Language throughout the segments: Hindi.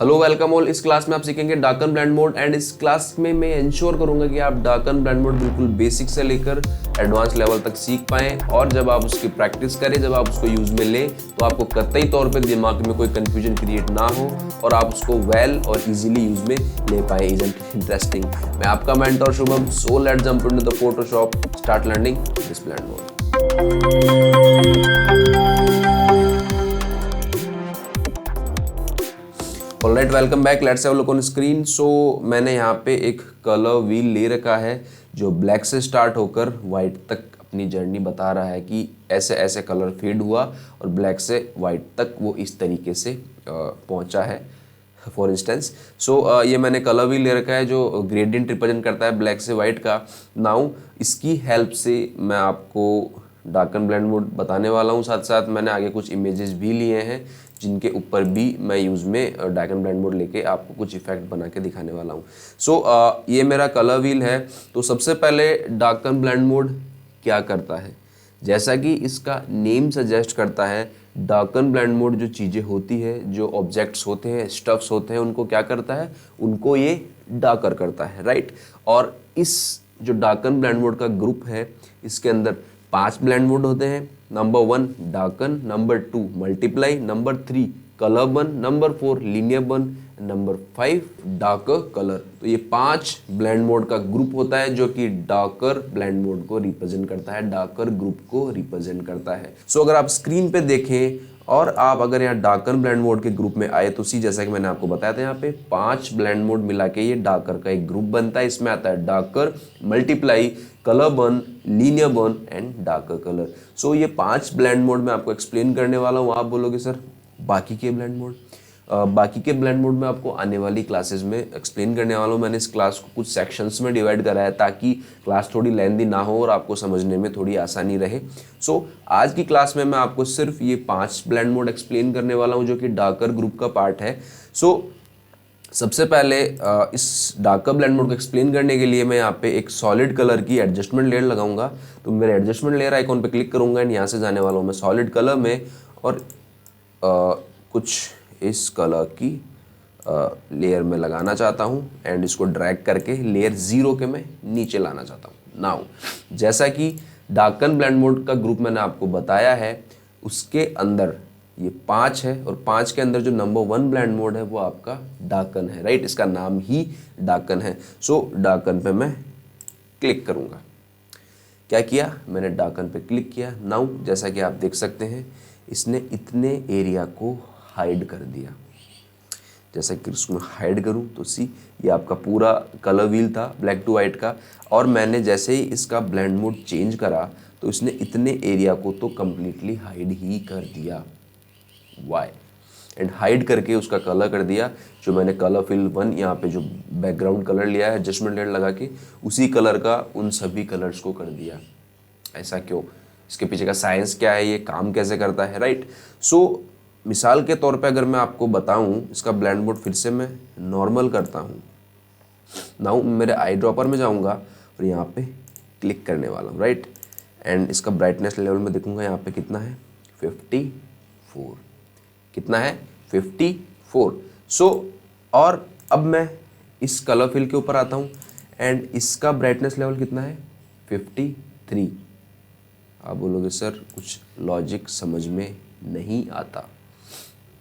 Hello welcome all. इस क्लास में आप सीखेंगे डार्कन ब्लेंड मोड एंड इस क्लास में मैं इंश्योर करूंगा कि आप डार्कन ब्लेंड मोड बिल्कुल बेसिक से लेकर एडवांस लेवल तक सीख पाएं और जब आप उसकी प्रैक्टिस करें, जब आप उसको यूज में लें तो आपको कतई तौर पे दिमाग में कोई कंफ्यूजन क्रिएट ना हो और आप उसको वेल और इजीली यूज में ले पाए। Isn't interesting? मैं आपका mentor Shubham. So let's jump into the Photoshop, start learning this blend mode. Alright, welcome back. Let's have a look on screen. So मैंने यहाँ पे एक कलर व्हील ले रखा है जो ब्लैक से स्टार्ट होकर वाइट तक अपनी जर्नी बता रहा है कि ऐसे ऐसे कलर फेड हुआ और ब्लैक से वाइट तक वो इस तरीके से पहुँचा है। फॉर इंस्टेंस ये मैंने कलर व्हील ले रखा है जो ग्रेडियंट रिप्रेजेंट करता है ब्लैक से वाइट का। नाउ इसकी हेल्प से मैं आपको डार्कन ब्लेंड मोड बताने वाला हूँ। साथ साथ मैंने आगे कुछ इमेजेस भी लिए हैं जिनके ऊपर भी मैं यूज़ में डार्कन ब्लेंड मोड लेके आपको कुछ इफेक्ट बना के दिखाने वाला हूँ। ये मेरा कलर व्हील है। तो सबसे पहले डार्कन ब्लेंड मोड क्या करता है, जैसा कि इसका नेम सजेस्ट करता है, डार्कन ब्लेंड मोड जो चीज़ें होती है, जो ऑब्जेक्ट्स होते हैं, स्टफ्स होते हैं, उनको क्या करता है, उनको ये डार्कर करता है, राइट। और इस जो डार्कन ब्लेंड मोड का ग्रुप है, इसके अंदर 5 ब्लेंड मोड होते हैं। Number 1 darken, number 2 multiply, number 3 colour burn, number 4 linear burn, number 5 darker colour. तो ये 5 ब्लेंड मोड का ग्रुप होता है जो कि डार्कर ब्लेंड मोड को रिप्रेजेंट करता है, डार्कर ग्रुप को रिप्रेजेंट करता है। अगर आप स्क्रीन पे देखें और आप अगर यहाँ डार्कन ब्लेंड मोड के ग्रुप में आए तो सी, जैसा कि मैंने आपको बताया था, यहाँ पे 5 ब्लेंड मोड मिला के ये डार्कर का एक ग्रुप बनता है। इसमें आता है darker, multiply, colour burn, linear burn and darker colour. ये 5 ब्लेंड मोड में आपको एक्सप्लेन करने वाला हूँ। आप बोलोगे सर बाकी के ब्लेंड मोड? बाकी के ब्लेंड मोड में आपको आने वाली क्लासेस में एक्सप्लेन करने वाला हूँ। मैंने इस क्लास को कुछ सेक्शंस में डिवाइड करा है ताकि क्लास थोड़ी लेंथी ना हो और आपको समझने में थोड़ी आसानी रहे। आज की क्लास में मैं आपको सिर्फ ये 5 ब्लेंड मोड एक्सप्लेन करने वाला हूँ जो कि डार्कर ग्रुप का पार्ट है। सबसे पहले इस डार्कर ब्लेंड मोड को एक्सप्लेन करने के लिए मैं यहाँ पे एक सॉलिड कलर की एडजस्टमेंट लेयर लगाऊंगा। तो मेरे एडजस्टमेंट लेयर आइकॉन पे क्लिक करूंगा एंड यहाँ से जाने वाला हूँ मैं सॉलिड कलर में और कुछ इस कलर की लेयर में लगाना चाहता हूँ एंड इसको ड्रैग करके लेयर 0 के मैं नीचे लाना चाहता हूँ। नाउ जैसा कि डार्कन ब्लेंड मोड का ग्रुप मैंने आपको बताया है, उसके अंदर ये 5 है और 5 के अंदर जो नंबर 1 ब्लेंड मोड है वो आपका डार्कन है, राइट। इसका नाम ही डार्कन है। डार्कन पे मैं क्लिक करूँगा। क्या किया मैंने? डार्कन पे क्लिक किया। नाउ जैसा कि आप देख सकते हैं इसने इतने एरिया को हाइड कर दिया। जैसा कि उसमें हाइड करूं तो सी, ये आपका पूरा कलर व्हील था ब्लैक टू वाइट का और मैंने जैसे ही इसका ब्लेंड मोड चेंज करा तो इसने इतने एरिया को तो कम्प्लीटली हाइड ही कर दिया। वाई? एंड हाइड करके उसका कलर कर दिया। जो मैंने कलर फिल 1 यहाँ पे जो बैकग्राउंड कलर लिया है एडजस्टमेंट लेयर लगा के, उसी कलर का उन सभी कलर्स को कर दिया। ऐसा क्यों? इसके पीछे का साइंस क्या है, ये काम कैसे करता है, राइट। मिसाल के तौर पे अगर मैं आपको बताऊं, इसका ब्लेंड मोड फिर से मैं नॉर्मल करता हूं। नाउ मेरे आई ड्रॉपर में जाऊंगा और यहाँ पे क्लिक करने वाला हूँ, राइट। एंड इसका ब्राइटनेस लेवल में देखूंगा यहाँ पे कितना है, 54। कितना है? 54। और अब मैं इस कलर फिल के ऊपर आता हूँ एंड इसका ब्राइटनेस लेवल कितना है, 53। आप बोलोगे सर कुछ लॉजिक समझ में नहीं आता,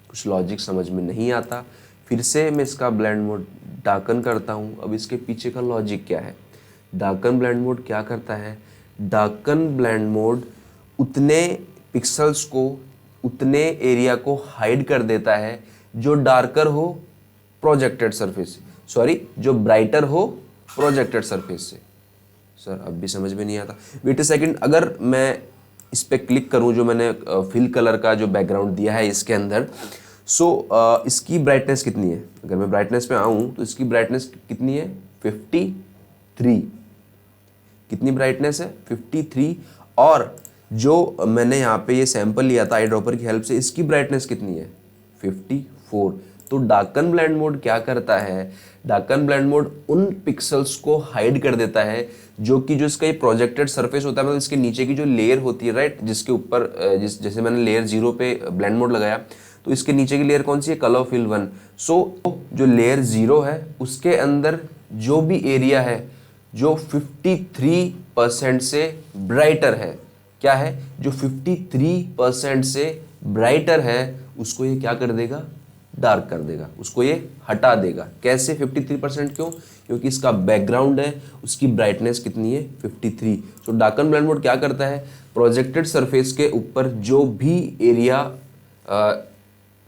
कुछ लॉजिक समझ में नहीं आता। फिर से मैं इसका ब्लेंड मोड डार्कन करता हूँ। अब इसके पीछे का लॉजिक क्या है? डार्कन ब्लेंड मोड क्या करता है? डार्कन ब्लेंड मोड उतने पिक्सल्स को, उतने एरिया को हाइड कर देता है जो डार्कर हो प्रोजेक्टेड सरफेस से, सॉरी जो ब्राइटर हो प्रोजेक्टेड सरफेस से। सर अब भी समझ में नहीं आता, वेट अ सेकंड। अगर मैं इस पे क्लिक करूं, जो मैंने फिल कलर का जो बैकग्राउंड दिया है इसके अंदर, इसकी ब्राइटनेस कितनी है? अगर मैं ब्राइटनेस पे आऊं तो इसकी ब्राइटनेस कितनी है, 53। कितनी ब्राइटनेस है? 53। और जो मैंने यहाँ पे ये सैंपल लिया था आई ड्रॉपर की हेल्प से, इसकी ब्राइटनेस कितनी है, 54। तो डार्कन ब्लेंड मोड क्या करता है? डार्कन ब्लेंड मोड उन पिक्सल्स को हाइड कर देता है जो कि जो इसका ये प्रोजेक्टेड सरफेस होता है, मतलब इसके नीचे की जो लेयर होती है, राइट, जिसके ऊपर जैसे मैंने लेयर 0 पे ब्लेंड मोड लगाया, तो इसके नीचे की लेयर कौन सी है, कलर फिल 1। सो जो लेयर 0 है उसके अंदर जो भी एरिया है जो 53% से ब्राइटर है, क्या है, जो 53% से ब्राइटर है उसको ये क्या कर देगा, डार्क कर देगा, उसको ये हटा देगा। कैसे 53%? क्यों? क्योंकि इसका बैकग्राउंड है, उसकी ब्राइटनेस कितनी है, 53। सो डार्कन ब्लेंड मोड क्या करता है, प्रोजेक्टेड सरफेस के ऊपर जो भी एरिया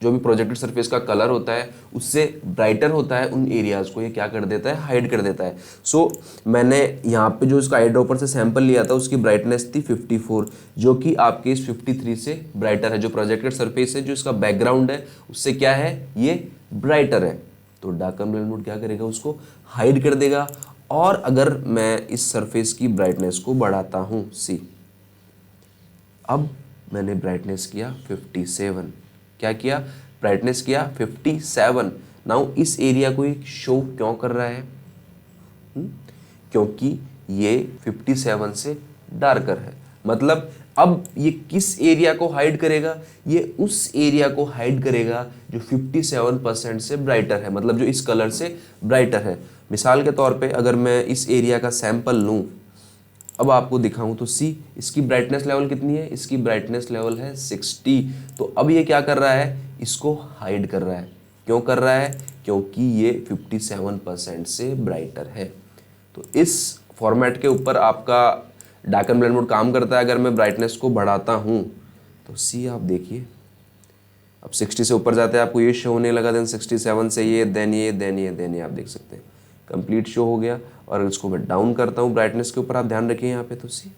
जो भी प्रोजेक्टेड सरफेस का कलर होता है उससे ब्राइटर होता है, उन एरियाज को ये क्या कर देता है, हाइड कर देता है। सो मैंने यहाँ पे जो इसका आई ड्रॉपर से सैंपल लिया था उसकी ब्राइटनेस थी 54, जो कि आपके इस 53 से ब्राइटर है। जो प्रोजेक्टेड सरफेस है, जो इसका बैकग्राउंड है, उससे क्या है, ये ब्राइटर है। तो डार्कन ब्लेंड मोड क्या करेगा, उसको हाइड कर देगा। और अगर मैं इस सरफेस की ब्राइटनेस को बढ़ाता हूँ, सी, अब मैंने ब्राइटनेस किया 57, क्या किया, ब्राइटनेस किया 57। नाउ इस एरिया को एक शो क्यों कर रहा है, क्योंकि ये 57 से डार्कर है। मतलब अब ये किस एरिया को हाइड करेगा, ये उस एरिया को हाइड करेगा जो 57% से ब्राइटर है, मतलब जो इस कलर से ब्राइटर है। मिसाल के तौर पे अगर मैं इस एरिया का सैंपल लूं, अब आपको दिखाऊं तो सी, इसकी ब्राइटनेस लेवल कितनी है, इसकी ब्राइटनेस लेवल है 60। तो अब ये क्या कर रहा है, इसको हाइड कर रहा है। क्यों कर रहा है, क्योंकि ये 57% से ब्राइटर है। तो इस फॉर्मेट के ऊपर आपका डार्कन ब्लेंड मोड काम करता है। अगर मैं ब्राइटनेस को बढ़ाता हूँ तो सी आप देखिए, अब 60 से ऊपर जाते हैं आपको ये शो होने लगा, देन 67 से ये, देन ये, देन ये, देन ये, आप देख सकते हैं कंप्लीट शो हो गया। और इसको मैं डाउन करता हूँ ब्राइटनेस के ऊपर, आप ध्यान रखिए यहाँ पे, तो सी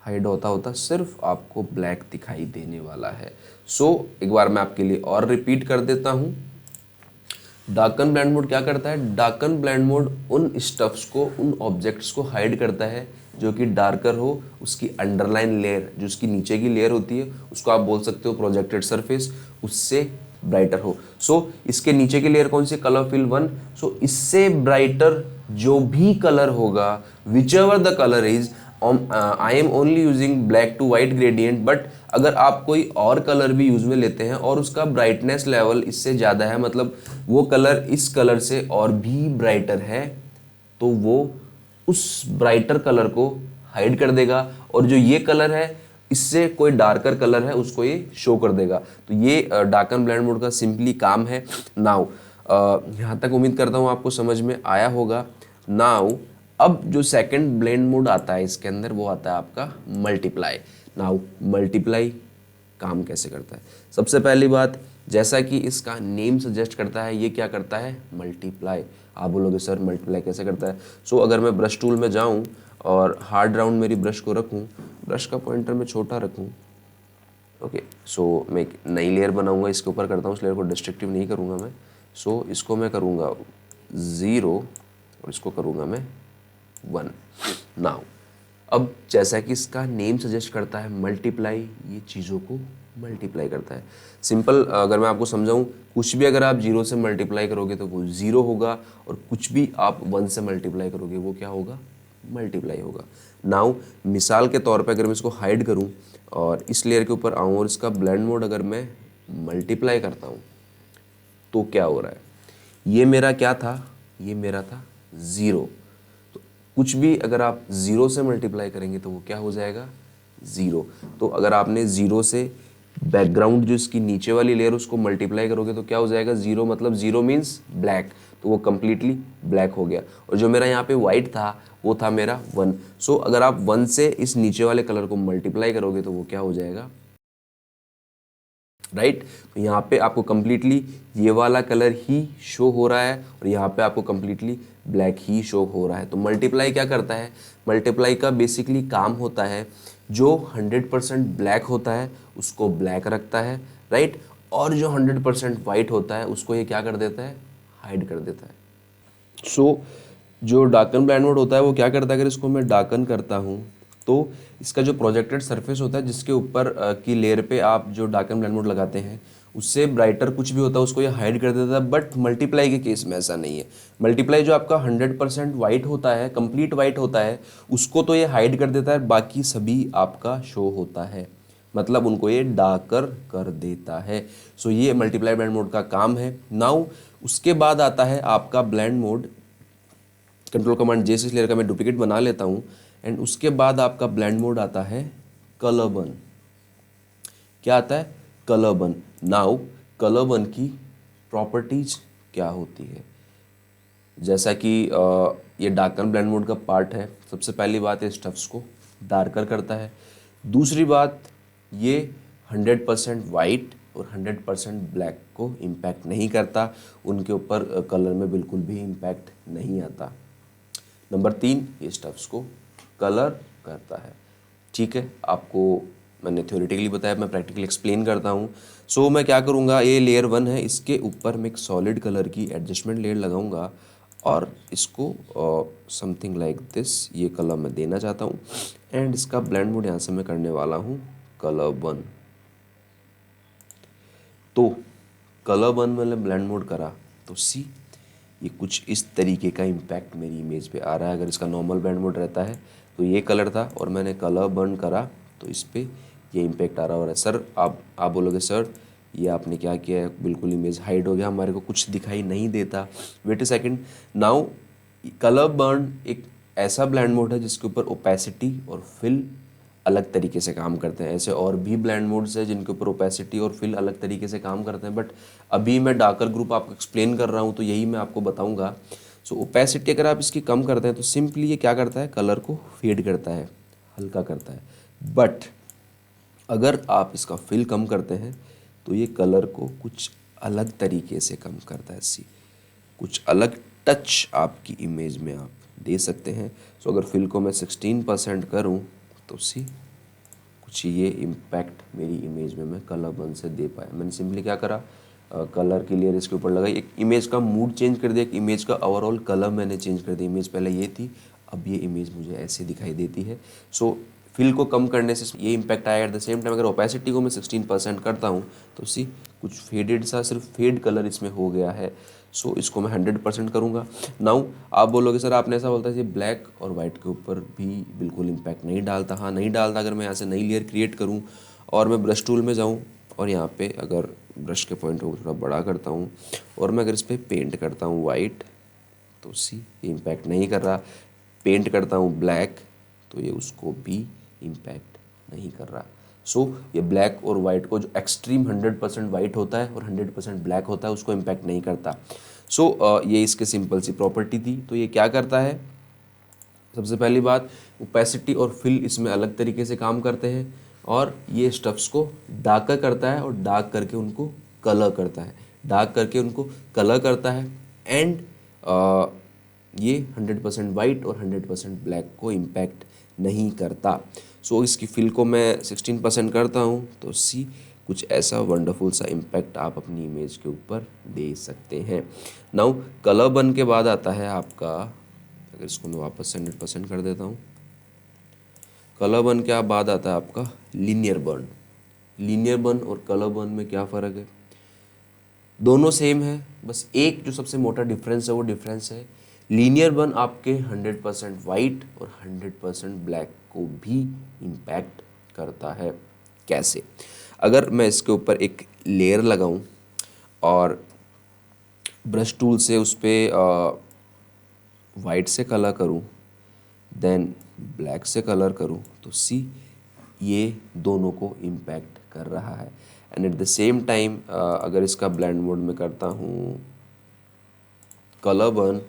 हाइड होता होता सिर्फ आपको ब्लैक दिखाई देने वाला है। सो एक बार मैं आपके लिए और रिपीट कर देता हूँ। डार्कन ब्लेंड मोड क्या करता है, डार्कन ब्लेंड मोड उन स्टफ्स को, उन ऑब्जेक्ट्स को हाइड करता है जो कि डार्कर हो, उसकी अंडरलाइन लेयर, जो उसकी नीचे की लेयर होती है, उसको आप बोल सकते हो प्रोजेक्टेड सरफेस, उससे ब्राइटर हो। सो इसके नीचे की लेयर कौन सी, कलर फिल 1। सो इससे ब्राइटर जो भी कलर होगा, whichever the colour is, I am only using black to white gradient, but अगर आप कोई और कलर भी यूज में लेते हैं और उसका ब्राइटनेस लेवल इससे ज़्यादा है, मतलब वो कलर इस कलर से और भी ब्राइटर है, तो वो उस ब्राइटर कलर को हाइड कर देगा। और जो ये कलर है, इससे कोई डार्कर कलर है, उसको ये शो कर देगा। तो ये डार्कन ब्लेंड मोड का सिंपली काम है। नाउ यहाँ तक उम्मीद करता हूँ आपको समझ में आया होगा। नाउ अब जो सेकंड ब्लेंड मोड आता है इसके अंदर, वो आता है आपका मल्टीप्लाई। नाउ मल्टीप्लाई काम कैसे करता है, सबसे पहली बात, जैसा कि इसका नेम सजेस्ट करता है, ये क्या करता है, मल्टीप्लाई। आप बोलोगे सर मल्टीप्लाई कैसे करता है। सो अगर मैं ब्रश टूल में जाऊं और हार्ड राउंड मेरी ब्रश को रखूं, ब्रश का पॉइंटर मैं छोटा रखूं, ओके। सो मैं एक नई लेयर बनाऊंगा, इसके ऊपर करता हूँ, इस लेयर को डिस्ट्रक्टिव नहीं करूँगा मैं। सो इसको मैं करूँगा 0 और इसको करूँगा मैं 1। नाउ अब जैसा कि इसका नेम सजेस्ट करता है मल्टीप्लाई, ये चीज़ों को मल्टीप्लाई करता है। सिंपल अगर मैं आपको समझाऊं, कुछ भी अगर आप 0 से मल्टीप्लाई करोगे तो वो 0 होगा, और कुछ भी आप 1 से मल्टीप्लाई करोगे वो क्या होगा, मल्टीप्लाई होगा। नाउ मिसाल के तौर पे अगर मैं इसको हाइड करूं और इस लेयर के ऊपर आऊं और इसका ब्लेंड मोड अगर मैं मल्टीप्लाई करता हूं, तो क्या हो रहा है, ये मेरा क्या था, ये मेरा था 0। कुछ भी अगर आप 0 से मल्टीप्लाई करेंगे तो वो क्या हो जाएगा, 0। तो अगर आपने 0 से बैकग्राउंड जो इसकी नीचे वाली लेयर उसको मल्टीप्लाई करोगे तो क्या हो जाएगा, 0, मतलब 0 मीन्स ब्लैक, तो वो कम्प्लीटली ब्लैक हो गया। और जो मेरा यहाँ पे वाइट था वो था मेरा 1। सो अगर आप 1 से इस नीचे वाले कलर को मल्टीप्लाई करोगे तो वो क्या हो जाएगा, राइट। तो यहाँ पे आपको कम्प्लीटली ये वाला कलर ही शो हो रहा है और यहाँ पे आपको कम्प्लीटली ब्लैक ही शो हो रहा है। तो मल्टीप्लाई क्या करता है, मल्टीप्लाई का बेसिकली काम होता है, जो 100% ब्लैक होता है उसको ब्लैक रखता है, राइट, और जो 100% वाइट होता है उसको ये क्या कर देता है, हाइड कर देता है। सो जो डार्कन ब्लेंड मोड होता है वो क्या करता है, अगर इसको मैं डार्कन करता हूँ तो इसका जो प्रोजेक्टेड सरफेस होता है जिसके ऊपर की लेयर पे आप जो डार्कन ब्लेंड मोड लगाते हैं, उससे ब्राइटर कुछ भी होता है उसको ये हाइड कर देता है। बट मल्टीप्लाई के केस में ऐसा नहीं है। मल्टीप्लाई जो आपका 100% वाइट होता है, कंप्लीट वाइट होता है, उसको तो ये हाइड कर देता है, बाकी सभी आपका शो होता है। मतलब उनको ये डार्कर कर देता है। सो ये मल्टीप्लाई ब्लेंड मोड का काम है। नाउ उसके बाद आता है आपका ब्लेंड मोड, कंट्रोल कमांड जे से लेयर का मैं डुप्लीकेट बना लेता हूँ, एंड उसके बाद आपका ब्लेंड मोड आता है कलर बर्न। क्या आता है? Colour burn. Now colour burn की प्रॉपर्टीज क्या होती है? जैसा कि ये डार्कर ब्लेंड मोड का पार्ट है, सबसे पहली बात है स्टफ्स को डार्कर करता है। दूसरी बात, ये 100% वाइट और 100% ब्लैक को इम्पैक्ट नहीं करता, उनके ऊपर कलर में बिल्कुल भी इम्पैक्ट नहीं आता। नंबर 3, ये स्टफ्स को कलर करता है। ठीक है, आपको मैंने थ्योरेटिकली बताया, मैं प्रैक्टिकली एक्सप्लेन करता हूँ। सो मैं क्या करूँगा, ये लेयर 1 है, इसके ऊपर मैं एक सॉलिड कलर की एडजस्टमेंट लेयर लगाऊंगा और इसको समथिंग लाइक दिस ये कलर मैं देना चाहता हूँ, एंड इसका ब्लेंड मोड यहाँ से मैं करने वाला हूँ कलर 1। तो कलर 1 मैंने ब्लेंड मोड करा तो सी ये कुछ इस तरीके का इम्पैक्ट मेरी इमेज पे आ रहा है। अगर इसका नॉर्मल ब्लेंड मोड रहता है तो ये कलर था, और मैंने कलर बर्न करा तो इस पर ये इम्पैक्ट आ रहा हो रहा है। सर आप बोलोगे सर ये आपने क्या किया है, बिल्कुल इमेज हाइड हो गया, हमारे को कुछ दिखाई नहीं देता। Wait a second, now colour burn एक ऐसा ब्लेंड मोड है जिसके ऊपर ओपेसिटी और फिल अलग तरीके से काम करते हैं। ऐसे और भी ब्लेंड मोड्स है जिनके ऊपर ओपेसिटी और फिल अलग तरीके से काम करते हैं, बट अभी मैं डार्कर ग्रुप आपको एक्सप्लेन कर रहा हूँ तो यही मैं आपको बताऊंगा। सो ओपेसिटी अगर आप इसकी कम करते हैं तो सिंपली ये क्या करता है, कलर को फेड करता है, हल्का करता है। बट अगर आप इसका फिल कम करते हैं तो ये कलर को कुछ अलग तरीके से कम करता है। सी कुछ अलग टच आपकी इमेज में आप दे सकते हैं। सो अगर फिल को मैं 16% करूं तो सी कुछ ये इम्पैक्ट मेरी इमेज में मैं कलर बर्न से दे पाया। मैंने सिंपली क्या करा, कलर की लेयर इसके ऊपर लगाई, एक इमेज का मूड चेंज कर दिया, एक इमेज का ओवरऑल कलर मैंने चेंज कर दिया। इमेज पहले ये थी, अब ये इमेज मुझे ऐसे दिखाई देती है। सो फिल को कम करने से ये इम्पैक्ट आया। एट द सेम टाइम अगर ओपेसिटी को मैं 16% करता हूँ तो सी कुछ फेडेड सा, सिर्फ फेड कलर इसमें हो गया है। सो इसको मैं 100% करूँगा। नाउ आप बोलोगे सर आपने ऐसा बोलता है ये ब्लैक और वाइट के ऊपर भी बिल्कुल इम्पैक्ट नहीं डालता। हाँ नहीं डालता। अगर मैं यहाँ से नई लेयर क्रिएट करूँ और मैं ब्रश टूल में जाऊँ और यहाँ पे अगर ब्रश के पॉइंट को थोड़ा बड़ा करता हूँ और मैं अगर इस पर पेंट करता हूँ वाइट तो सी ये इम्पैक्ट नहीं कर रहा। पेंट करता हूँ ब्लैक तो ये उसको भी इम्पैक्ट नहीं कर रहा। सो ये ब्लैक और वाइट को, जो एक्सट्रीम 100% वाइट होता है और 100% ब्लैक होता है, उसको इम्पैक्ट नहीं करता। सो ये इसके सिंपल सी प्रॉपर्टी थी। तो ये क्या करता है, सबसे पहली बात ओपेसिटी और फिल इसमें अलग तरीके से काम करते हैं, और ये स्टफ्स को डार्क करता है और डार्क करके उनको कलर करता है, डार्क करके उनको कलर करता है, एंड ये 100% वाइट और 100% ब्लैक को इम्पैक्ट नहीं करता। सो इसकी फिल को मैं 16% करता हूँ तो सी कुछ ऐसा वंडरफुल सा इम्पैक्ट आप अपनी इमेज के ऊपर दे सकते हैं। नाउ कलर बर्न के बाद आता है आपका, अगर इसको मैं वापस से 100% कर देता हूँ, कलर बर्न के बाद आता है आपका लीनियर बर्न। लीनियर बर्न और कलर बर्न में क्या फ़र्क है? दोनों सेम है, बस एक जो सबसे मोटा डिफरेंस है वो डिफरेंस है लीनियर बर्न आपके 100% वाइट और 100% ब्लैक को भी इम्पैक्ट करता है। कैसे? अगर मैं इसके ऊपर एक लेयर लगाऊं और ब्रश टूल से उस पर वाइट से कलर करूं, देन ब्लैक से कलर करूं, तो सी ये दोनों को इम्पैक्ट कर रहा है। And at the same time अगर इसका ब्लेंड मोड में करता हूँ कलर बर्न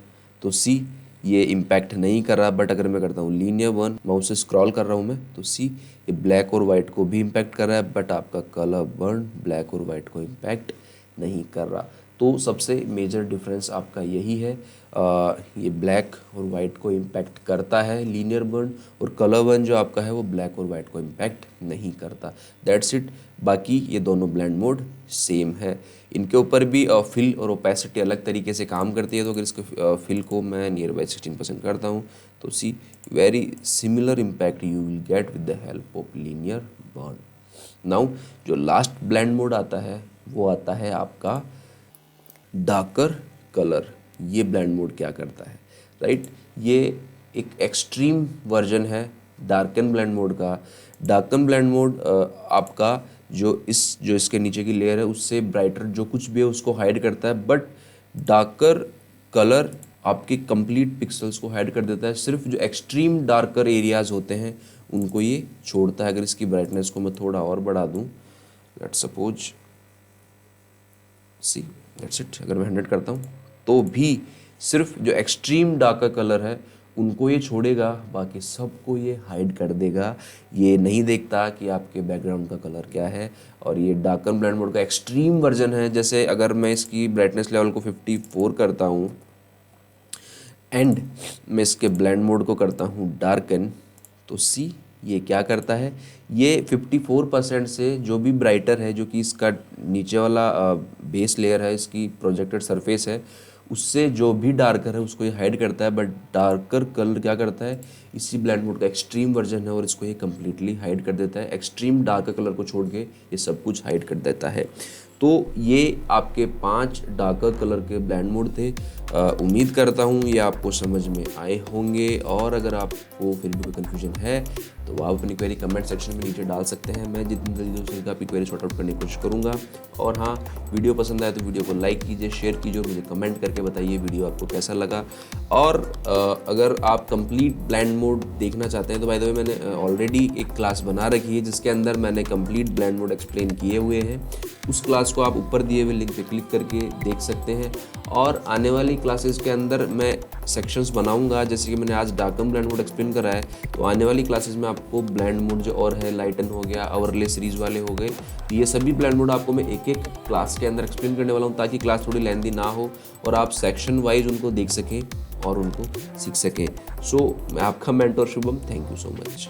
तो सी ये इम्पैक्ट नहीं कर रहा। बट अगर मैं करता हूँ लीनियर बर्न, माउस से स्क्रॉल कर रहा हूँ मैं, तो सी ये ब्लैक और वाइट को भी इम्पैक्ट कर रहा है, बट आपका कलर बर्न ब्लैक और वाइट को इम्पैक्ट नहीं कर रहा। तो सबसे मेजर डिफरेंस आपका यही है, ये ब्लैक और वाइट को इम्पैक्ट करता है लीनियर बर्न, और कलर बर्न जो आपका है वो ब्लैक और वाइट को इम्पैक्ट नहीं करता। That's it. बाकी ये दोनों ब्लेंड मोड सेम है। इनके ऊपर भी फिल और ओपेसिटी अलग तरीके से काम करती है। तो अगर इसको फिल को मैं नियर बाई 16% करता हूँ तो see very similar impact you will get with the help of linear burn. Now जो लास्ट ब्लेंड मोड आता है वो आता है आपका डार्कर कलर। ये ब्लेंड मोड क्या करता है, राइट? ये एक एक्सट्रीम वर्जन है डार्कन ब्लेंड मोड का। डार्कन ब्लेंड मोड आपका जो इसके नीचे की लेयर है उससे ब्राइटर जो कुछ भी है उसको हाइड करता है, बट डार्कर कलर आपके कंप्लीट पिक्सल्स को हाइड कर देता है। सिर्फ जो एक्सट्रीम डार्कर एरियाज होते हैं उनको ये छोड़ता है। अगर इसकी ब्राइटनेस को मैं थोड़ा और बढ़ा दूं, let's suppose see that's it, अगर मैं 100 करता हूँ तो भी सिर्फ जो एक्सट्रीम डार्कर कलर है उनको ये छोड़ेगा, बाकी सबको ये हाइड कर देगा। ये नहीं देखता कि आपके बैकग्राउंड का कलर क्या है। और ये डार्कन ब्लेंड मोड का एक्सट्रीम वर्जन है। जैसे अगर मैं इसकी ब्राइटनेस लेवल को 54 करता हूँ एंड मैं इसके ब्लेंड मोड को करता हूँ डार्कन, तो सी ये क्या करता है, ये 54% से जो भी ब्राइटर है, जो कि इसका नीचे वाला बेस लेयर है, इसकी प्रोजेक्टेड सरफेस है, उससे जो भी डार्कर है उसको ये हाइड करता है। बट डार्कर कलर क्या करता है, इसी ब्लेंड मोड का एक्सट्रीम वर्जन है और इसको ये कम्प्लीटली हाइड कर देता है। एक्सट्रीम डार्कर कलर को छोड़ के ये सब कुछ हाइड कर देता है। तो ये आपके 5 डार्कर कलर के ब्लेंड मोड थे। उम्मीद करता हूँ ये आपको समझ में आए होंगे, और अगर आपको फिर भी कोई कन्फ्यूजन है तो आप अपनी क्वेरी कमेंट सेक्शन में नीचे डाल सकते हैं। मैं जितनी जल्दी हो सकेगा आपकी क्वेरी सॉर्ट आउट करने की कोशिश करूँगा। और हाँ, वीडियो पसंद आए तो वीडियो को लाइक कीजिए, शेयर कीजिए और मुझे कमेंट करके बताइए वीडियो आपको कैसा लगा। और अगर आप कंप्लीट ब्लेंड मोड देखना चाहते हैं तो बाय द वे मैंने ऑलरेडी एक क्लास बना रखी है जिसके अंदर मैंने कंप्लीट ब्लेंड मोड एक्सप्लेन किए हुए हैं। उस क्लास को आप ऊपर दिए हुए लिंक पे क्लिक करके देख सकते हैं। और आने वाली क्लासेस के अंदर मैं सेक्शंस बनाऊंगा, जैसे कि मैंने आज डार्कन ब्लेंड मोड एक्सप्लेन करा है, तो आने वाली क्लासेस में आपको ब्लेंड मोड जो और है, लाइटन हो गया, ओवरले सीरीज वाले हो गए, तो ये सभी ब्लेंड मोड आपको मैं एक एक क्लास के अंदर एक्सप्लेन करने वाला हूँ, ताकि क्लास थोड़ी लेंथी ना हो और आप सेक्शन वाइज उनको देख सकें और उनको सीख सकें। सो मैं आपका mentor Shubham, thank you so much.